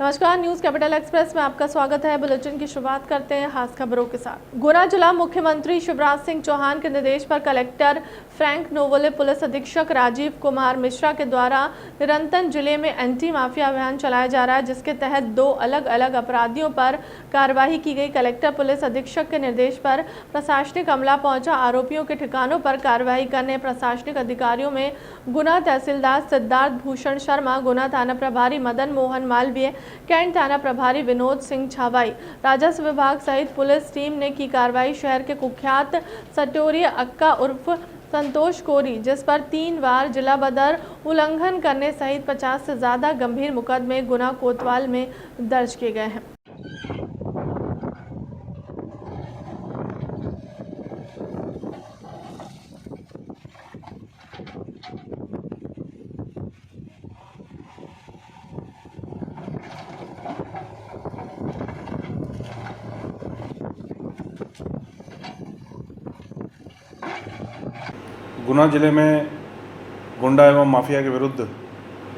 नमस्कार, news capital express में आपका स्वागत है। बुलेटिन की शुरुआत करते हैं खास खबरों के साथ। गुना जिला मुख्यमंत्री शिवराज सिंह चौहान के निर्देश पर कलेक्टर फ्रैंक नोवोले, पुलिस अधीक्षक राजीव कुमार मिश्रा के द्वारा निरंतर जिले में एंटी माफिया अभियान चलाया जा रहा है, जिसके तहत 2 अलग अलग अपराधियों पर कार्रवाई की गई। कलेक्टर पुलिस अधीक्षक के निर्देश पर प्रशासनिक अमला पहुंचा। आरोपियों के ठिकानों पर कार्रवाई करने प्रशासनिक अधिकारियों में गुना तहसीलदार सिद्धार्थ भूषण शर्मा, गुना थाना प्रभारी मदन मोहन मालवीय, कैंट थाना प्रभारी विनोद सिंह छावाई, राजस्व विभाग सहित पुलिस टीम ने की कार्रवाई। शहर के कुख्यात सटोरिया अक्का उर्फ संतोष कोरी, जिस पर 3 बार जिला बदर उल्लंघन करने सहित 50 से ज्यादा गंभीर मुकदमे गुना कोतवाल में दर्ज किए गए हैं। गुना जिले में गुंडा एवं माफिया के विरुद्ध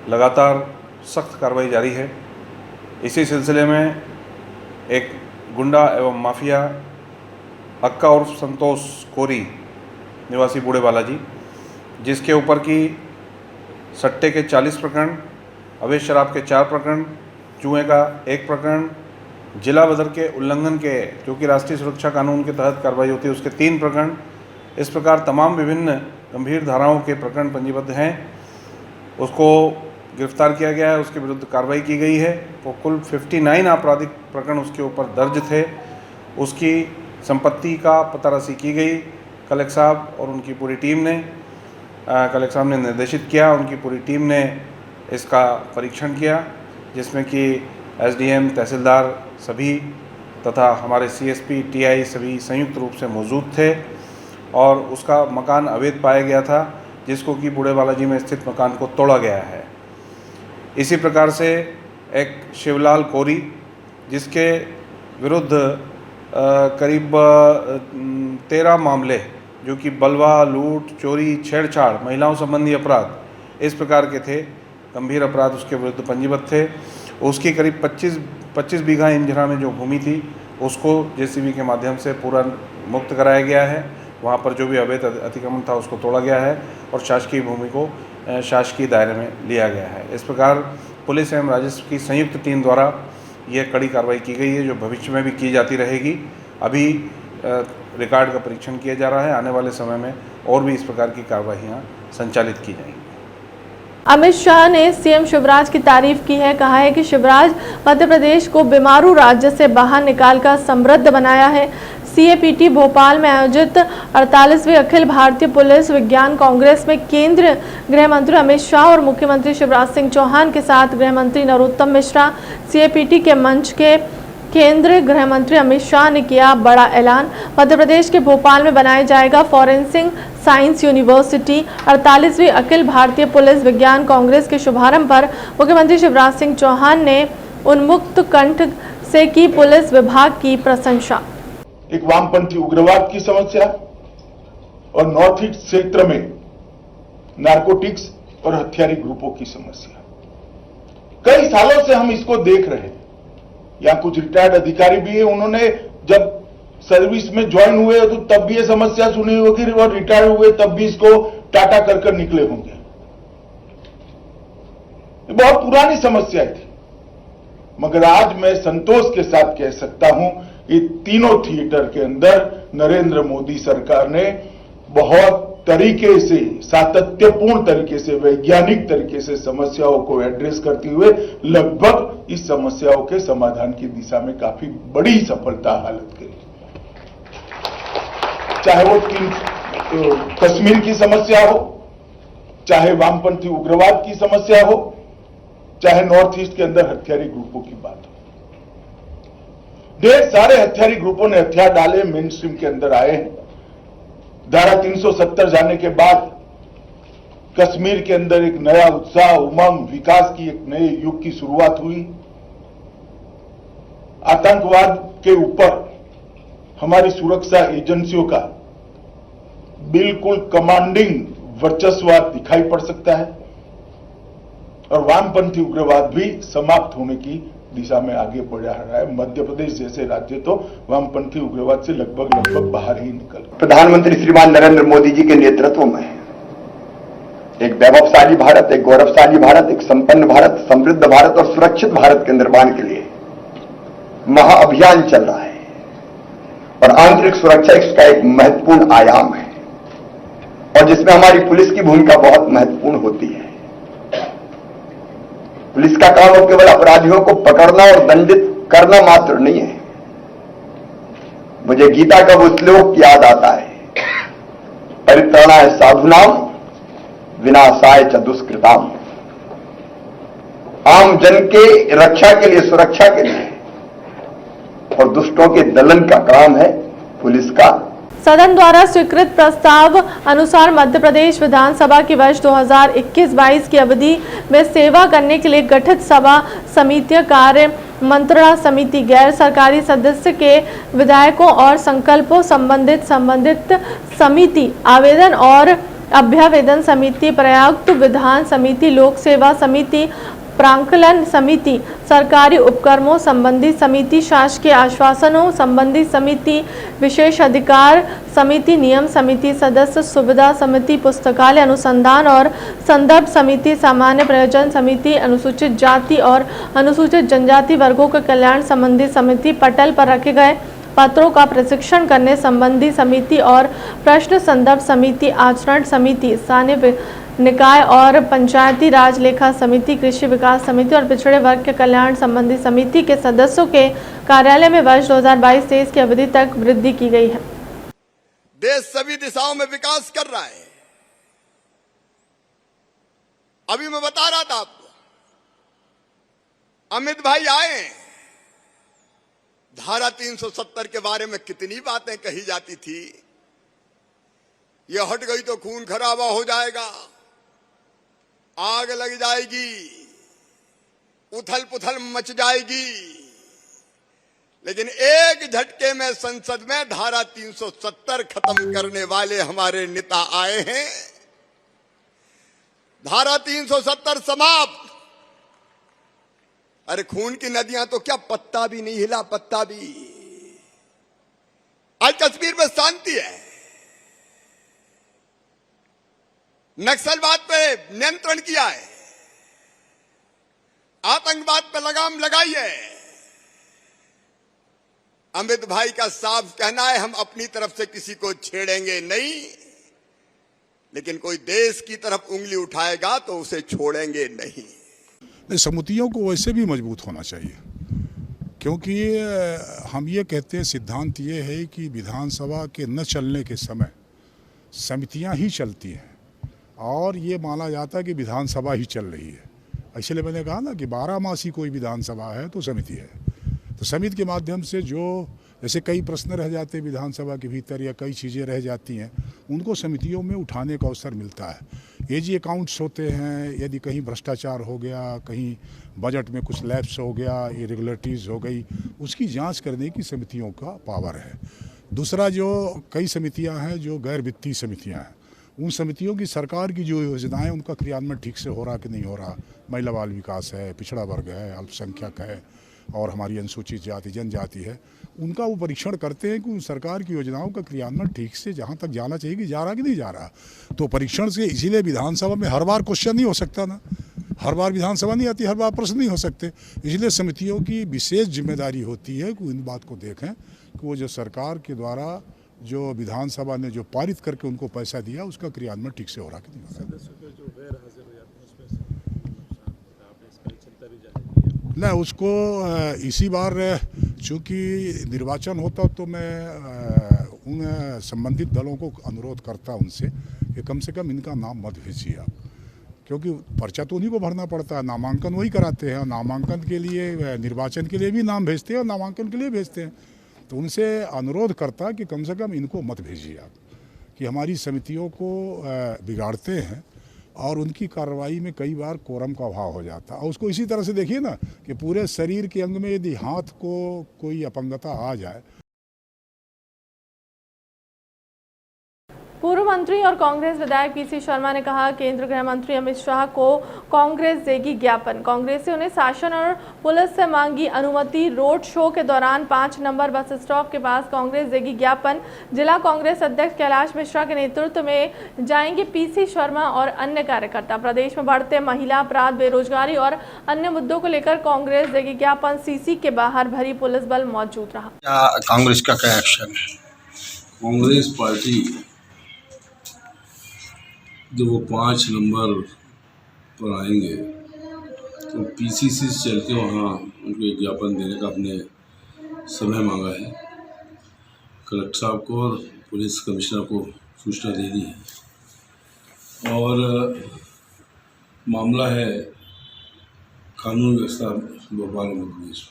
लगातार सख्त कार्रवाई जारी है। इसी सिलसिले में एक गुंडा एवं माफिया अक्का उर्फ संतोष कोरी निवासी बूढ़े बालाजी, जिसके ऊपर की सट्टे के 40 प्रकरण, अवैध शराब के 4 प्रकरण, जुए का 1 प्रकरण, जिला बदर के उल्लंघन के, जो कि राष्ट्रीय सुरक्षा कानून के तहत कार्रवाई होती है, उसके 3 प्रकरण, इस प्रकार तमाम विभिन्न गंभीर धाराओं के प्रकरण पंजीबद्ध हैं। उसको गिरफ्तार किया गया है, उसके विरुद्ध कार्रवाई की गई है। वो कुल 59 आपराधिक प्रकरण उसके ऊपर दर्ज थे। उसकी संपत्ति का पतारासी की गई। कलेक्टर साहब और उनकी पूरी टीम ने कलेक्टर साहब ने निर्देशित किया, उनकी पूरी टीम ने इसका परीक्षण किया, जिसमें कि एसडीएम, तहसीलदार सभी तथा हमारे सीएसपी, टीआई सभी संयुक्त रूप से मौजूद थे और उसका मकान अवैध पाया गया था, जिसको कि बूढ़े बालाजी में स्थित मकान को तोड़ा गया है। इसी प्रकार से एक शिवलाल कोरी, जिसके विरुद्ध करीब 13 मामले, जो कि बलवा, लूट, चोरी, छेड़छाड़, महिलाओं संबंधी अपराध, इस प्रकार के थे, गंभीर अपराध उसके विरुद्ध पंजीबद्ध थे। उसकी करीब 25 बीघा इंजरा में जो भूमि थी, उसको जेसीबी के माध्यम से पूरा मुक्त कराया गया है। वहाँ पर जो भी अवैध अतिक्रमण था उसको तोड़ा गया है और शासकीय भूमि को शासकीय दायरे में लिया गया है। इस प्रकार पुलिस एवं राजस्व की संयुक्त टीम द्वारा यह कड़ी कार्रवाई की गई है, जो भविष्य में भी की जाती रहेगी। अभी रिकॉर्ड का परीक्षण किया जा रहा है। आने वाले समय में और भी इस प्रकार की कार्रवाइयाँ संचालित की जाएंगी। अमित शाह ने सीएम शिवराज की तारीफ की है। कहा है कि शिवराज मध्य प्रदेश को बीमारू राज्य से बाहर निकालकर समृद्ध बनाया है। सीएपीटी भोपाल में आयोजित 48वीं अखिल भारतीय पुलिस विज्ञान कांग्रेस में केंद्रीय गृह मंत्री अमित शाह और मुख्यमंत्री शिवराज सिंह चौहान के साथ गृह मंत्री नरोत्तम मिश्रा, सीएपीटी के मंच के केंद्रीय गृह मंत्री अमित शाह ने किया बड़ा ऐलान। मध्य प्रदेश के भोपाल में बनाया जाएगा forensic science university. 48वीं Akhil Bharatiya police विज्ञान कांग्रेस के शुभारंभ पर मुख्यमंत्री शिवराज सिंह चौहान ने उन्मुक्त कंठ से की पुलिस विभाग की प्रशंसा। एक वामपंथी उग्रवाद की समस्या और नॉर्थ ईस्ट क्षेत्र में नारकोटिक्स और हथियारी ग्रुपों की समस्या, कई सालों से हम इसको देख रहे हैं। यहां कुछ रिटायर्ड अधिकारी भी है, उन्होंने जब सर्विस में ज्वाइन हुए तो तब भी ये समस्या सुनी होगी और रिटायर हुए तब भी इसको टाटा कर निकले होंगे। ये बहुत पुरानी समस्या थी, मगर आज मैं संतोष के साथ कह सकता हूं, ये तीनों थिएटर के अंदर नरेंद्र मोदी सरकार ने बहुत तरीके से, सातत्यपूर्ण तरीके से, वैज्ञानिक तरीके से समस्याओं को एड्रेस करते हुए लगभग इस समस्याओं के समाधान की दिशा में काफी बड़ी सफलता हासिल करी। चाहे वो कश्मीर की समस्या हो, चाहे वामपंथी उग्रवाद की समस्या हो, चाहे नॉर्थ ईस्ट के अंदर हथियारी ग्रुपों की बात हो। ढेर सारे हथियारी ग्रुपों ने हथियार डाले, मेन स्ट्रीम के अंदर आए हैं। धारा 370 जाने के बाद कश्मीर के अंदर एक नया उत्साह, उमंग, विकास की एक नए युग की शुरुआत हुई। आतंकवाद के ऊपर हमारी सुरक्षा एजेंसियों का बिल्कुल कमांडिंग वर्चस्व दिखाई पड़ सकता है और वामपंथी उग्रवाद भी समाप्त होने की दिशा में आगे बढ़ रहा है। मध्य प्रदेश जैसे राज्य तो वामपंथी उग्रवाद से लगभग बाहर ही निकल गए। प्रधानमंत्री श्रीमान नरेंद्र मोदी जी के नेतृत्व में एक वैभवशाली भारत, एक गौरवशाली भारत, एक संपन्न भारत, समृद्ध भारत और सुरक्षित भारत के निर्माण के लिए महाअभियान चल रहा है और आंतरिक सुरक्षा इसका एक महत्वपूर्ण आयाम है और जिसमें हमारी पुलिस की भूमिका बहुत महत्वपूर्ण होती है। पुलिस का काम वो केवल अपराधियों को पकड़ना और दंडित करना मात्र नहीं है। मुझे गीता का वो श्लोक याद आता है, परित्राणाय साधुनाम विनाशाय च दुष्कृताम। आम जन के रक्षा के लिए, सुरक्षा के लिए और दुष्टों के दलन का काम है पुलिस का। सदन द्वारा स्वीकृत प्रस्ताव अनुसार मध्य प्रदेश विधानसभा की वर्ष 2021-22 की अवधि में सेवा करने के लिए गठित सभा समितियां, कार्य मंत्रणा समिति, गैर सरकारी सदस्य के विधायकों और संकल्पों संबंधित समिति, आवेदन और अभ्यावेदन समिति, प्रयुक्त विधान समिति, लोक सेवा समिति, प्रांकलन समिति, सरकारी उपक्रमों संबंधी समिति, शासकीय आश्वासनों संबंधी समिति, विशेष अधिकार समिति, नियम समिति, सदस्य सुविधा समिति, पुस्तकालय अनुसंधान और संदर्भ समिति, सामान्य प्रयोजन समिति, अनुसूचित जाति और अनुसूचित जनजाति वर्गों के कल्याण संबंधी समिति, पटल पर रखे गए पत्रों का प्रशिक्षण करने संबंधी समिति और प्रश्न संदर्भ समिति, आचरण समिति, स्थानीय निकाय और पंचायती राज लेखा समिति, कृषि विकास समिति और पिछड़े वर्ग के कल्याण संबंधी समिति के सदस्यों के कार्यालय में वर्ष 2022-23 की अवधि तक वृद्धि की गई है। देश सभी दिशाओं में विकास कर रहा है। अभी मैं बता रहा था आपको, अमित भाई आए, धारा 370 के बारे में कितनी बातें कही जाती थी, ये हट गई तो खून खराबा हो जाएगा, आग लग जाएगी, उथल पुथल मच जाएगी। लेकिन एक झटके में संसद में धारा 370 खत्म करने वाले हमारे नेता आए हैं। धारा 370 समाप्त। अरे खून की नदियां तो क्या, पत्ता भी नहीं हिला, पत्ता भी। आज कश्मीर में शांति है। नक्सलवाद पे नियंत्रण किया है, आतंकवाद पे लगाम लगाई है। अमित भाई का साफ कहना है, हम अपनी तरफ से किसी को छेड़ेंगे नहीं, लेकिन कोई देश की तरफ उंगली उठाएगा तो उसे छोड़ेंगे नहीं। समितियों को वैसे भी मजबूत होना चाहिए, क्योंकि हम ये कहते हैं, सिद्धांत ये है कि विधानसभा के न चलने के समय समितियां ही चलती हैं और ये माना जाता है कि विधानसभा ही चल रही है। इसलिए मैंने कहा ना कि 12 मासी कोई विधानसभा है तो समिति है। तो समिति के माध्यम से जो जैसे कई प्रश्न रह जाते हैं विधानसभा के भीतर या कई चीज़ें रह जाती हैं, उनको समितियों में उठाने का अवसर मिलता है। एजी अकाउंट्स होते हैं, यदि कहीं भ्रष्टाचार हो गया, कहीं बजट में कुछ लैप्स हो गया, इरेगुलरिटीज़ हो गई, उसकी जांच करने की समितियों का पावर है। दूसरा, जो कई समितियां हैं जो गैर वित्तीय समितियां हैं, उन समितियों की सरकार की जो योजनाएं उनका क्रियान्वयन ठीक से हो रहा कि नहीं हो रहा, महिला बाल विकास है, पिछड़ा वर्ग है, अल्पसंख्यक है और हमारी अनुसूचित जाति जनजाति है, उनका वो परीक्षण करते हैं कि उन सरकार की योजनाओं का क्रियान्वयन ठीक से जहाँ तक जाना चाहिए कि जा रहा कि नहीं जा रहा। तो परीक्षण से, इसीलिए विधानसभा में हर बार क्वेश्चन नहीं हो सकता ना, हर बार विधानसभा नहीं आती, हर बार प्रश्न नहीं हो सकते। इसलिए समितियों की विशेष जिम्मेदारी होती है कि इन बात को देखें कि वो जो सरकार के द्वारा जो विधानसभा ने जो पारित करके उनको पैसा दिया उसका क्रियान्वयन ठीक से हो रहा कि नहीं हो रहा। नहीं, उसको इसी बार चूँकि निर्वाचन होता तो मैं उन संबंधित दलों को अनुरोध करता उनसे कि कम से कम इनका नाम मत भेजिए आप, क्योंकि पर्चा तो उन्हीं को भरना पड़ता है, नामांकन वही कराते हैं। नामांकन के लिए, निर्वाचन के लिए भी नाम भेजते हैं और नामांकन के लिए भेजते हैं। तो उनसे अनुरोध करता कि कम से कम इनको मत भेजिए आप, कि हमारी समितियों को बिगाड़ते हैं और उनकी कार्रवाई में कई बार कोरम का अभाव हो जाता है। और उसको इसी तरह से देखिए ना कि पूरे शरीर के अंग में यदि हाथ को कोई अपंगता आ जाए। पूर्व मंत्री और कांग्रेस विधायक पीसी शर्मा ने कहा, केंद्रीय गृह मंत्री अमित शाह को कांग्रेस देगी ज्ञापन। कांग्रेसियों ने शासन और पुलिस से मांगी अनुमति। रोड शो के दौरान 5 नंबर बस स्टॉप के पास कांग्रेस देगी ज्ञापन। जिला कांग्रेस अध्यक्ष कैलाश मिश्रा के नेतृत्व में जाएंगे पीसी शर्मा और अन्य कार्यकर्ता। प्रदेश में बढ़ते महिला अपराध, बेरोजगारी और अन्य मुद्दों को लेकर कांग्रेस देगी ज्ञापन। सीसी के बाहर भरी पुलिस बल मौजूद रहा। कांग्रेस का क्या एक्शन है? कांग्रेस पार्टी जब वो 5 नंबर पर आएंगे तो पीसीसी से चल के वहाँ उनको एक ज्ञापन देने का अपने समय मांगा है। कलेक्टर साहब को और पुलिस कमिश्नर को सूचना दे दी है और मामला है कानून व्यवस्था भोपाल मध्य प्रदेश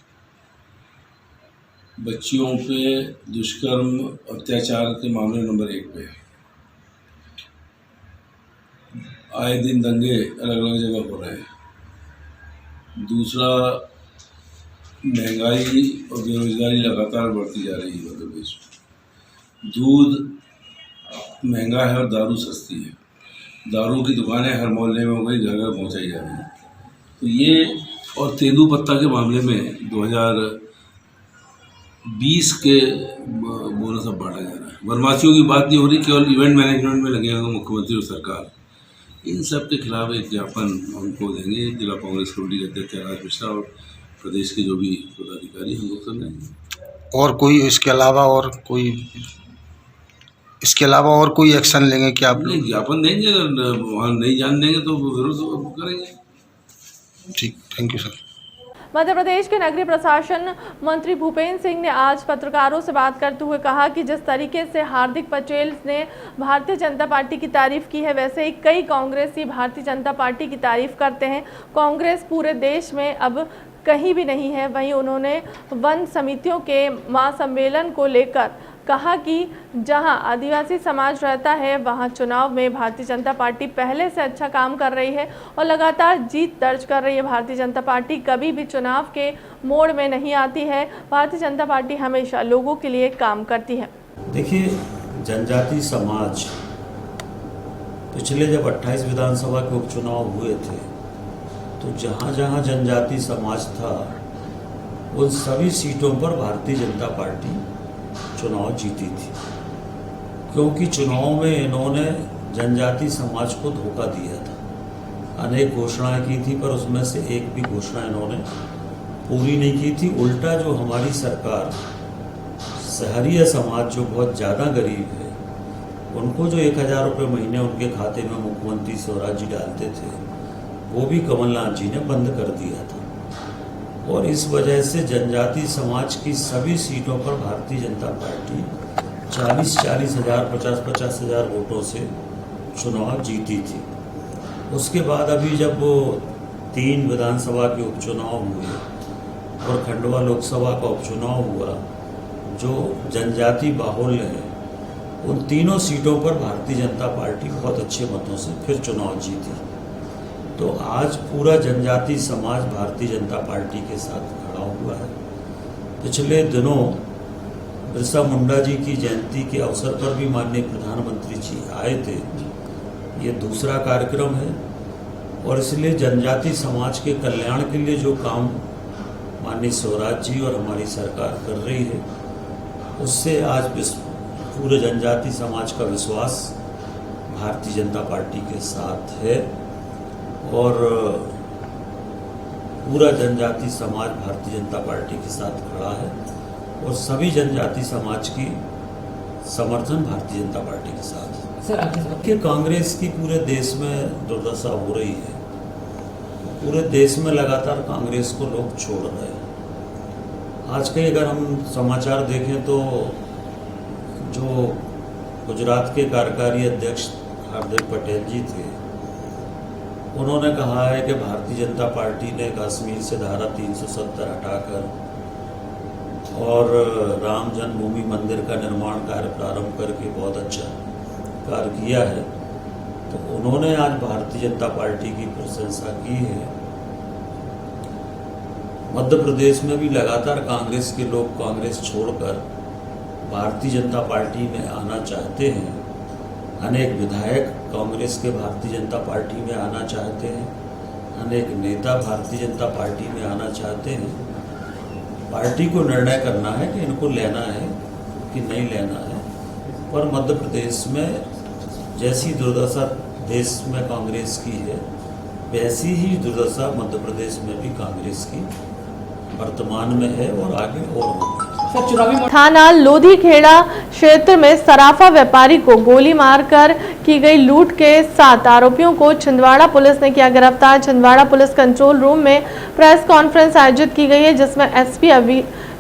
में बच्चियों पे दुष्कर्म अत्याचार के मामले नंबर 1 पे है। आए दिन दंगे अलग अलग जगह हो रहे हैं। दूसरा, महंगाई और बेरोजगारी लगातार बढ़ती जा रही है मध्य प्रदेश में। दूध महंगा है और दारू सस्ती है। दारू की दुकानें हर मोहल्ले में हो गई, घर घर पहुँचाई जा रही हैं। तो ये और तेंदुपत्ता के मामले में 2020 के बोनस अब बांटा जा रहा है। वनवासियों की बात नहीं हो रही, केवल इवेंट मैनेजमेंट में लगे हुए मुख्यमंत्री और सरकार। इन सब के खिलाफ एक ज्ञापन उनको देंगे। जिला कांग्रेस कमेटी के अध्यक्ष कैलाश मिश्रा और प्रदेश के जो भी पदाधिकारी हम लोग सब देंगे। और कोई इसके अलावा और कोई एक्शन लेंगे क्या आप लोग? ज्ञापन देंगे, अगर वहाँ नहीं जान देंगे तो विरोध करेंगे। ठीक, thank you sir. Madhya Pradesh के नगरीय प्रशासन मंत्री भूपेंद्र सिंह ने आज पत्रकारों से बात करते हुए कहा कि जिस तरीके से हार्दिक पटेल ने भारतीय जनता पार्टी की तारीफ की है, वैसे ही कई कांग्रेसी भारतीय जनता पार्टी की तारीफ करते हैं। कांग्रेस पूरे देश में अब कहीं भी नहीं है। वहीं उन्होंने वन समितियों के महासम्मेलन को लेकर कहा कि जहां आदिवासी समाज रहता है, वहां चुनाव में भारतीय जनता पार्टी पहले से अच्छा काम कर रही है और लगातार जीत दर्ज कर रही है। भारतीय जनता पार्टी कभी भी चुनाव के मोड़ में नहीं आती है। भारतीय जनता पार्टी हमेशा लोगों के लिए काम करती है। देखिए, जनजाति समाज पिछले जब 28 विधानसभा के उपचुनाव हुए थे तो जहाँ जहाँ जनजाति समाज था उन सभी सीटों पर भारतीय जनता पार्टी चुनाव जीती थी, क्योंकि चुनाव में इन्होंने जनजाति समाज को धोखा दिया था। अनेक घोषणाएं की थी पर उसमें से एक भी घोषणा इन्होंने पूरी नहीं की थी। उल्टा जो हमारी सरकार शहरीय समाज जो बहुत ज़्यादा गरीब है उनको जो 1000 रुपये महीने उनके खाते में मुख्यमंत्री स्वराज जी डालते थे वो भी कमलनाथ जी ने बंद कर दिया था। और इस वजह से जनजाति समाज की सभी सीटों पर भारतीय जनता पार्टी 40-40 हज़ार 50-50 हज़ार वोटों से चुनाव जीती थी। उसके बाद अभी जब वो 3 विधानसभा के उपचुनाव हुए और खंडवा लोकसभा का उपचुनाव हुआ, जो जनजाति बाहुल्य है उन तीनों सीटों पर भारतीय जनता पार्टी बहुत अच्छे मतों से फिर चुनाव जीती। तो आज पूरा जनजाति समाज भारतीय जनता पार्टी के साथ खड़ा हुआ है। पिछले दिनों बिरसा मुंडा जी की जयंती के अवसर पर भी माननीय प्रधानमंत्री जी आए थे। ये दूसरा कार्यक्रम है और इसलिए जनजाति समाज के कल्याण के लिए जो काम माननीय स्वराज जी और हमारी सरकार कर रही है उससे आज पूरे जनजाति समाज का विश्वास भारतीय जनता पार्टी के साथ है और पूरा जनजाति समाज भारतीय जनता पार्टी के साथ खड़ा है और सभी जनजाति समाज की समर्थन भारतीय जनता पार्टी के साथ है। सर, कांग्रेस की पूरे देश में दुर्दशा हो रही है। पूरे देश में लगातार कांग्रेस को लोग छोड़ रहे हैं। आज के अगर हम समाचार देखें तो जो गुजरात के कार्यकारी अध्यक्ष हार्दिक पटेल जी थे, उन्होंने कहा है कि भारतीय जनता पार्टी ने कश्मीर से धारा 370 हटाकर और राम जन्मभूमि मंदिर का निर्माण कार्य प्रारंभ करके बहुत अच्छा कार्य किया है। तो उन्होंने आज भारतीय जनता पार्टी की प्रशंसा की है। मध्य प्रदेश में भी लगातार कांग्रेस के लोग कांग्रेस छोड़कर भारतीय जनता पार्टी में आना चाहते हैं। अनेक विधायक कांग्रेस के भारतीय जनता पार्टी में आना चाहते हैं, अनेक नेता भारतीय जनता पार्टी में आना चाहते हैं। पार्टी को निर्णय करना है कि इनको लेना है कि नहीं लेना है। पर मध्य प्रदेश में जैसी दुर्दशा देश में कांग्रेस की है, वैसी ही दुर्दशा मध्य प्रदेश में भी कांग्रेस की वर्तमान में है और आगे और होगी। थाना लोधीखेड़ा क्षेत्र में सराफा व्यापारी को गोली मारकर की गई लूट के 7 आरोपियों को छिंदवाड़ा पुलिस ने किया गिरफ्तार। छिंदवाड़ा पुलिस कंट्रोल रूम में प्रेस कॉन्फ्रेंस आयोजित की गई है, जिसमें एसपी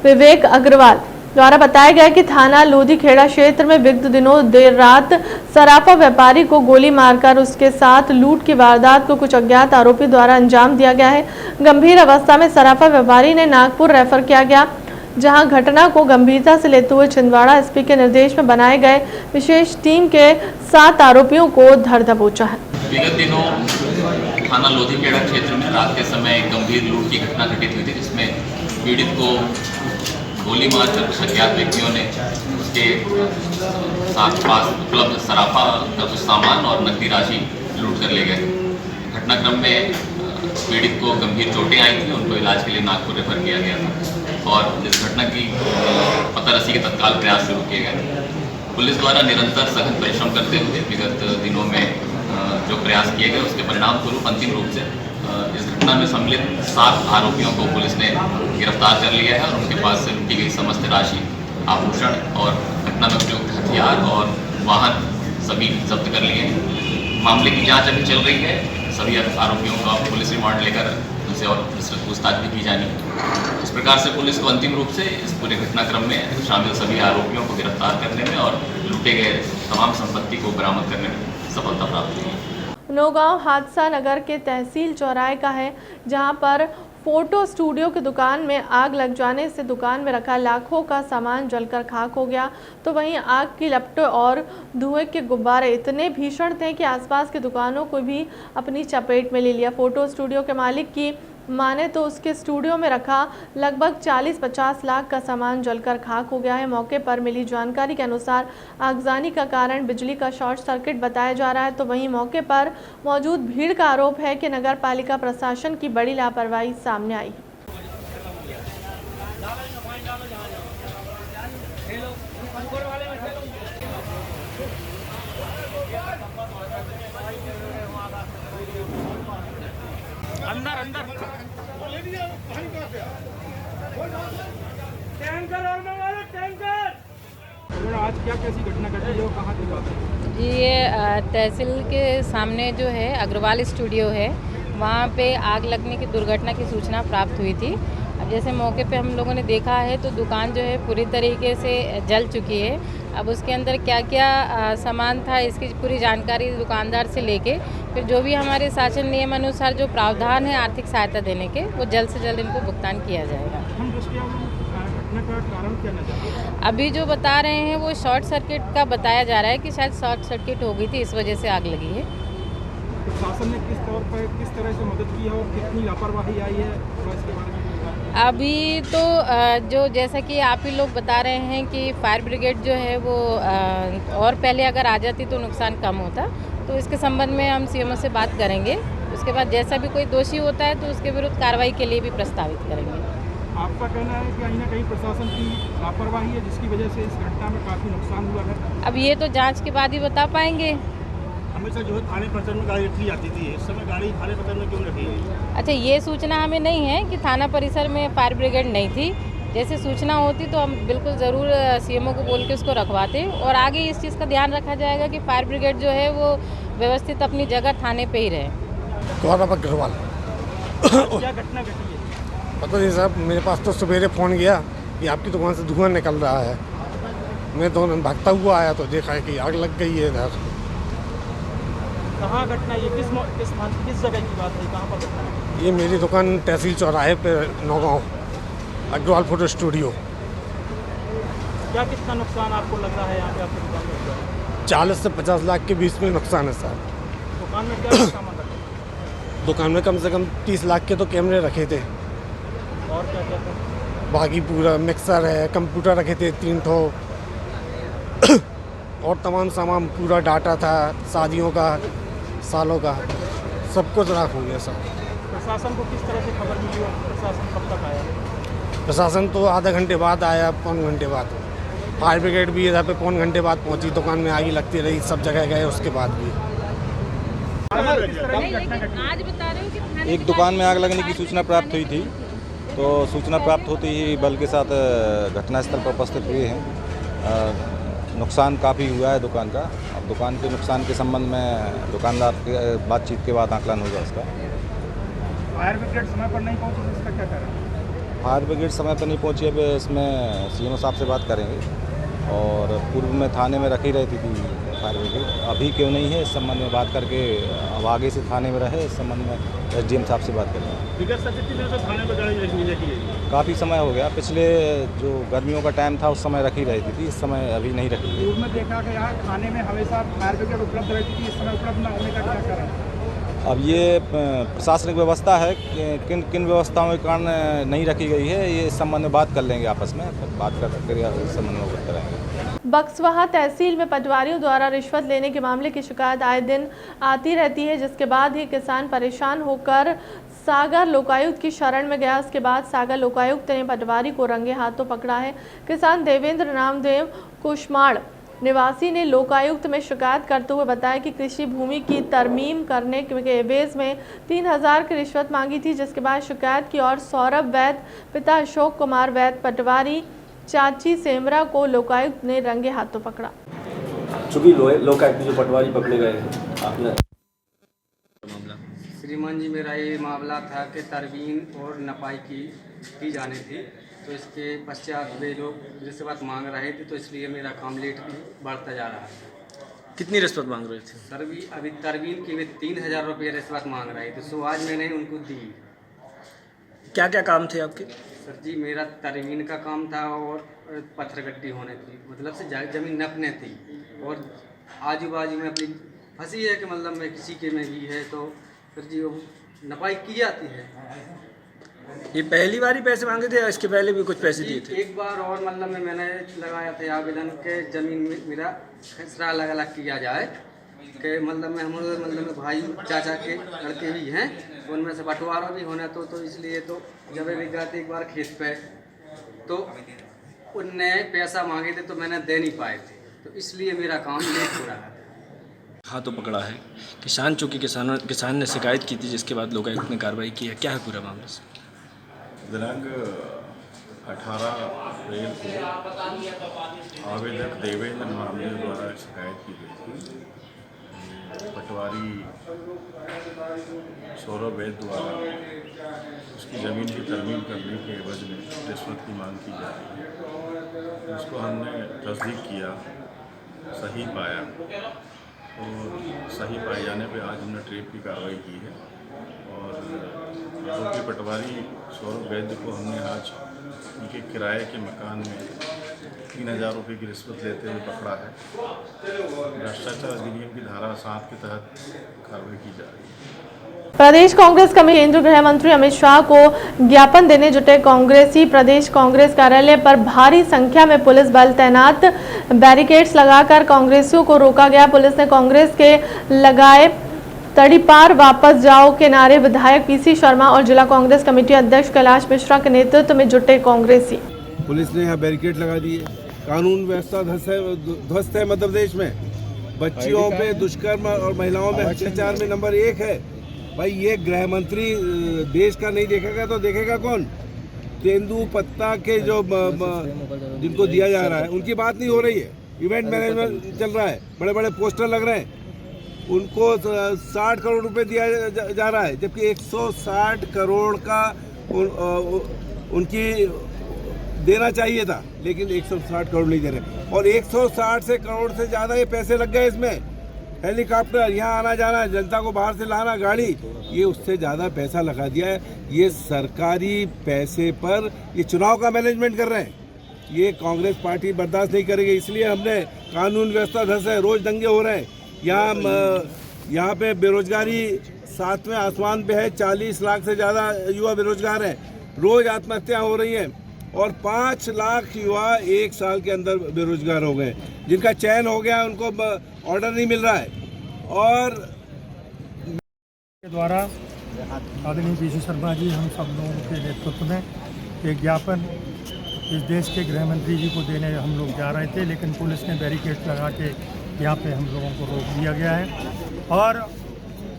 विवेक अग्रवाल द्वारा बताया गया कि थाना लोधीखेड़ा क्षेत्र में विगत दिनों देर रात सराफा व्यापारी को गोली मारकर उसके साथ लूट की वारदात को कुछ अज्ञात आरोपी द्वारा अंजाम दिया गया है। गंभीर अवस्था में सराफा व्यापारी ने नागपुर रेफर किया गया, जहां घटना को गंभीरता से लेते हुए छिंदवाड़ा एसपी के निर्देश में बनाए गए विशेष टीम के 7 आरोपियों को धर दबोचा है। विगत दिनों थाना लोधीखेड़ा क्षेत्र में रात के समय एक गंभीर लूट की घटना घटित हुई थी, जिसमें पीड़ित को गोली मारकर कुछ अज्ञात व्यक्तियों ने उसके साथ पास उपलब्ध सराफा का कुछ सामान और नकदी राशि लूट कर ले गए। घटनाक्रम में पीड़ित को गंभीर चोटें आई थी, उनको इलाज के लिए नागपुर रेफर किया गया था और इस घटना की पता रसी के तत्काल प्रयास शुरू किए गए। पुलिस द्वारा निरंतर सघन परिश्रम करते हुए विगत दिनों में जो प्रयास किए गए, उसके परिणाम स्वरूप अंतिम रूप से इस घटना में सम्मिलित 7 आरोपियों को पुलिस ने गिरफ्तार कर लिया है और उनके पास से लूटी गई समस्त राशि, आभूषण और घटना में प्रयुक्त हथियार और वाहन सभी जब्त कर लिए हैं। मामले की जांच अभी चल रही है। सभी आरोपियों को अब पुलिस रिमांड लेकर उनसे और विस्तृत पूछताछ भी की जानी है। इस प्रकार से पुलिस को अंतिम रूप से इस पूरे घटनाक्रम में शामिल सभी आरोपियों को गिरफ्तार करने में और लूटे गए तमाम संपत्ति को बरामद करने में सफलता प्राप्त हुई है। नौगांव हादसा नगर के तहसील चौराहे का है, जहां पर फोटो स्टूडियो की दुकान में आग लग जाने से दुकान में रखा लाखों का सामान जलकर खाक हो गया। तो वहीं आग की लपटों और धुएं के गुब्बारे इतने भीषण थे कि आसपास की दुकानों को भी अपनी चपेट में ले लिया। फोटो स्टूडियो के मालिक की माने तो उसके स्टूडियो में रखा लगभग 40-50 लाख का सामान जलकर खाक हो गया है। मौके पर मिली जानकारी के अनुसार आगजनी का कारण बिजली का शॉर्ट सर्किट बताया जा रहा है। तो वहीं मौके पर मौजूद भीड़ का आरोप है कि नगर पालिका प्रशासन की बड़ी लापरवाही सामने आई है। आज क्या कैसी घटना घटी है और कहाँ की बात है? जी, ये तहसील के सामने जो है अग्रवाल स्टूडियो है, वहाँ पे आग लगने की दुर्घटना की सूचना प्राप्त हुई थी। अब जैसे मौके पे हम लोगों ने देखा है तो दुकान जो है पूरी तरीके से जल चुकी है। अब उसके अंदर क्या क्या सामान था, इसकी पूरी जानकारी दुकानदार से लेके फिर जो भी हमारे शासन नियम अनुसार जो प्रावधान है आर्थिक सहायता देने के, वो जल्द से जल्द इनको भुगतान किया जाएगा। का कारण क्या नजर आ रहा है? अभी जो बता रहे हैं वो शॉर्ट सर्किट का बताया जा रहा है कि शायद शॉर्ट सर्किट हो गई थी, इस वजह से आग लगी है। प्रशासन ने किस तौर पर किस तरह से मदद की है और कितनी लापरवाही आई है, थोड़ा इसके बारे में बताएं। अभी तो जो जैसा कि आप ही लोग बता रहे हैं कि फायर ब्रिगेड जो है वो और पहले अगर आ जाती तो नुकसान कम होता, तो इसके संबंध में हम सीएमओ से बात करेंगे। उसके बाद जैसा भी कोई दोषी होता है तो उसके विरुद्ध कार्रवाई के लिए भी प्रस्तावित करेंगे। आपका कहना है कि कहीं ना कहीं प्रशासन की लापरवाही है जिसकी वजह से इस घटना में काफ़ी नुकसान हुआ है? अब ये तो जांच के बाद ही बता पाएंगे। हमेशा जो है थाने परिसर में गाड़ी रखी जाती थी, इस समय गाड़ी थाने परिसर में क्यों रखी गई? अच्छा, ये सूचना हमें नहीं है कि थाना परिसर में फायर ब्रिगेड नहीं थी। जैसे सूचना होती तो हम बिल्कुल ज़रूर सीएमओ को बोल के उसको रखवाते और आगे इस चीज़ का ध्यान रखा जाएगा कि फायर ब्रिगेड जो है वो व्यवस्थित अपनी जगह थाने पे ही रहे। क्या घटना घटी है? पता नहीं साहब, मेरे पास तो सवेरे फ़ोन गया कि आपकी दुकान से धुआं निकल रहा है। मैं दोनों भागता हुआ आया तो देखा है कि आग लग गई है इधर। कहाँ घटना ये किस जगह की बात है, कहाँ पर घटना है? ये मेरी दुकान तहसील चौराहे पे नौगांव अग्रवाल फोटो स्टूडियो। क्या कितना नुकसान आपको लग रहा है यहाँ पे आपकी दुकान में? 40 से 50 लाख के बीच में नुकसान है साहब। दुकान में क्या सामान रखा है? दुकान में कम से कम 30 लाख के तो कैमरे रखे थे और क्या क्या था? बाकी पूरा मिक्सर है, कंप्यूटर रखे थे 3 ठो, और तमाम सामान पूरा डाटा था शादियों का, सालों का, सब कुछ राख हो गया सब। प्रशासन को किस तरह से खबर मिली और प्रशासन कब तक आया? प्रशासन तो आधा घंटे बाद आया, पौन घंटे बाद। फायर ब्रिगेड भी इधर पे पौन घंटे बाद पहुंची, दुकान में आग लगती रही, सब जगह गए उसके बाद भी। एक दुकान में आग लगने की सूचना प्राप्त हुई थी, तो सूचना प्राप्त होते ही बल के साथ घटनास्थल पर उपस्थित हुए हैं। नुकसान काफ़ी हुआ है दुकान का। अब दुकान के नुकसान के संबंध में दुकानदार के बातचीत के बाद आकलन होगा इसका। फायर ब्रिगेड समय पर नहीं पहुंची, इसका क्या कारण? फायर ब्रिगेड समय पर नहीं पहुंची, अब इसमें सीएमओ साहब से बात करेंगे। और पूर्व में थाने में रखी रहती थी फायर ब्रिगेड, अभी क्यों नहीं है इस संबंध में बात करके अब आगे से थाने में रहे, इस संबंध में एसडीएम साहब से बात करेंगे। काफ़ी समय हो गया, पिछले जो गर्मियों का टाइम था उस समय रखी रहती थी, इस समय अभी नहीं रखी है। पूर्व में देखा गया थाने में हमेशा फायर ब्रिगेड उपलब्ध रहती थी, इस समय उपलब्ध न होने का क्या कारण? अब ये प्रशासनिक व्यवस्था है, किन किन व्यवस्थाओं के कारण नहीं रखी गई है, ये इस संबंध में बात कर लेंगे आपस में, फिर बात कर इस संबंध में बात करेंगे। बक्सवाहा तहसील में पटवारियों द्वारा रिश्वत लेने के मामले की शिकायत आए दिन आती रहती है, जिसके बाद ही किसान परेशान होकर सागर लोकायुक्त की शरण में गया। उसके बाद सागर लोकायुक्त ने पटवारी को रंगे हाथों पकड़ा है। किसान देवेंद्र नामदेव कुशमाड़ निवासी ने लोकायुक्त में शिकायत करते हुए बताया कि कृषि भूमि की तरमीम करने के एवज में 3000 की रिश्वत मांगी थी, जिसके बाद शिकायत की और सौरभ वैद, पिता अशोक कुमार वैद, पटवारी चाची सेमरा को लोकायुक्त ने रंगे हाथों पकड़ा। चूंकि लोकायुक्त जो पटवारी पकड़े गए हैं, आपने श्रीमान जी, मेरा ये मामला था कि तरमीम और नपाई की जानी थी, तो इसके पश्चात वे लोग रिश्वत मांग रहे थे, तो इसलिए मेरा काम लेट बढ़ता जा रहा है। कितनी रिश्वत मांग रहे थे? सर अभी तरमीम की वे 3000 रुपये रिश्वत मांग रहे थे, सो आज मैंने उनको दी। क्या क्या काम थे आपके? सर जी, मेरा तरमीम का काम था और पत्थर गड्डी होने थी, मतलब से ज़मीन नपने थी, और आजू बाजू में अपनी फंसी है कि मतलब में किसी के में भी है, तो सर जी वो नपाई की जाती है। ये पहली बार ही पैसे मांगे थे या इसके पहले भी कुछ पैसे दिए थे? एक बार और मतलब में मैंने लगाया था आवेदन के ज़मीन में मेरा खसरा अलग अलग किया जाए, कि मतलब में हमारे मतलब में भाई चाचा के लड़के भी हैं, उनमें से बंटवारा भी होना, तो इसलिए तो जब भी गए थे एक बार खेत पे, तो उनने पैसा मांगे थे तो मैंने दे नहीं पाए थे, तो इसलिए मेरा काम लेट हो रहा है। हाँ, तो पकड़ा है किसान, चूँकि किसान ने शिकायत की थी, जिसके बाद लोकायुक्त ने कार्रवाई की है। क्या है पूरा मामला से? दिनांक 18 अप्रैल को आवेदक देवेंद्र नामदेव द्वारा शिकायत की गई थी। पटवारी सौरभ वैद द्वारा उसकी ज़मीन की तरमीम करने के एवज में रिश्वत की मांग की जा रही है, जिसको हमने तस्दीक किया, सही पाया, और सही पाए जाने पे आज हमने ट्रेप की कार्रवाई की है, और आरोपी पटवारी सौरभ वैद्य को हमने आज उनके किराए के मकान में 3000 रुपये की रिश्वत लेते हुए पकड़ा है। भ्रष्टाचार अधिनियम की धारा 7 के तहत कार्रवाई की जा रही है। प्रदेश कांग्रेस कमेटी केंद्रीय गृह मंत्री अमित शाह को ज्ञापन देने जुटे कांग्रेसी प्रदेश कांग्रेस कार्यालय पर भारी संख्या में पुलिस बल तैनात, बैरिकेड्स लगाकर कांग्रेसियों को रोका गया। पुलिस ने कांग्रेस के लगाए तड़ीपार वापस जाओ के नारे विधायक पीसी शर्मा और जिला कांग्रेस कमेटी अध्यक्ष कैलाश मिश्रा के नेतृत्व में जुटे कांग्रेसी। पुलिस ने यहाँ बैरिकेड लगा दिए, कानून व्यवस्था ध्वस्त है मध्य प्रदेश में, बच्चियों पे दुष्कर्म और महिलाओं में अत्याचार में नंबर 1 है। भाई ये गृह मंत्री देश का नहीं देखेगा तो देखेगा कौन? तेंदू पत्ता के जो जिनको दिया जा रहा है उनकी बात नहीं हो रही है, इवेंट मैनेजमेंट चल रहा है, बड़े बड़े पोस्टर लग रहे हैं, उनको 60 करोड़ रुपए दिया जा रहा है, जबकि 160 करोड़ का उनकी देना चाहिए था, लेकिन 160 करोड़ नहीं दे रहे, और 160 करोड़ से ज़्यादा ये पैसे लग गए इसमें। हेलीकॉप्टर यहाँ आना जाना, जनता को बाहर से लाना गाड़ी, ये उससे ज़्यादा पैसा लगा दिया है। ये सरकारी पैसे पर ये चुनाव का मैनेजमेंट कर रहे हैं, ये कांग्रेस पार्टी बर्दाश्त नहीं करेगी। इसलिए हमने कानून व्यवस्था ध्वस्त है, रोज़ दंगे हो रहे हैं, यहाँ पे बेरोजगारी 7वें आसमान पे है, 40 लाख से ज़्यादा युवा बेरोजगार हैं, रोज़ आत्महत्या हो रही हैं, और 5 लाख युवा 1 साल के अंदर बेरोजगार हो गए, जिनका चयन हो गया, उनको ऑर्डर नहीं मिल रहा है। और के द्वारा आदरणीय पीसी शर्मा जी हम सब लोगों के नेतृत्व में एक ज्ञापन इस देश के गृह मंत्री जी को देने हम लोग जा रहे थे, लेकिन पुलिस ने बैरिकेड लगा के यहाँ पे हम लोगों को रोक दिया गया है। और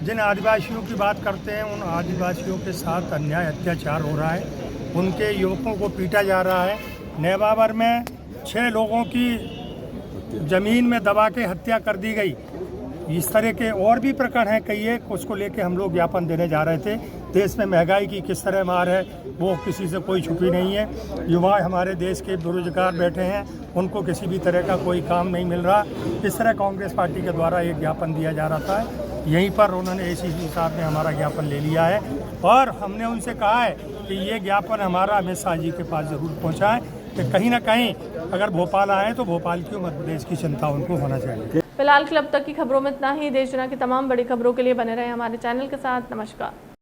जिन आदिवासियों की बात करते हैं, उन आदिवासियों के साथ अन्याय अत्याचार हो रहा है, उनके युवकों को पीटा जा रहा है। नेवावर में 6 लोगों की ज़मीन में दबा के हत्या कर दी गई। इस तरह के और भी प्रकरण हैं कई एक, उसको लेके हम लोग ज्ञापन देने जा रहे थे। देश में महंगाई की किस तरह मार है वो किसी से कोई छुपी नहीं है। युवा हमारे देश के बेरोजगार बैठे हैं, उनको किसी भी तरह का कोई काम नहीं मिल रहा। इस तरह कांग्रेस पार्टी के द्वारा एक ज्ञापन दिया जा रहा था, यहीं पर उन्होंने एसीपी साहब ने हमारा ज्ञापन ले लिया है और हमने उनसे कहा है कि ये ज्ञापन हमारा अमित शाह जी के पास ज़रूर पहुँचाएँ कि कहीं ना कहीं अगर भोपाल आए तो भोपाल की मध्य प्रदेश की चिंता उनको होना चाहिए। फिलहाल क्लब तक की खबरों में इतना ही। देश दुनिया की तमाम बड़ी खबरों के लिए बने रहे हमारे चैनल के साथ। नमस्कार।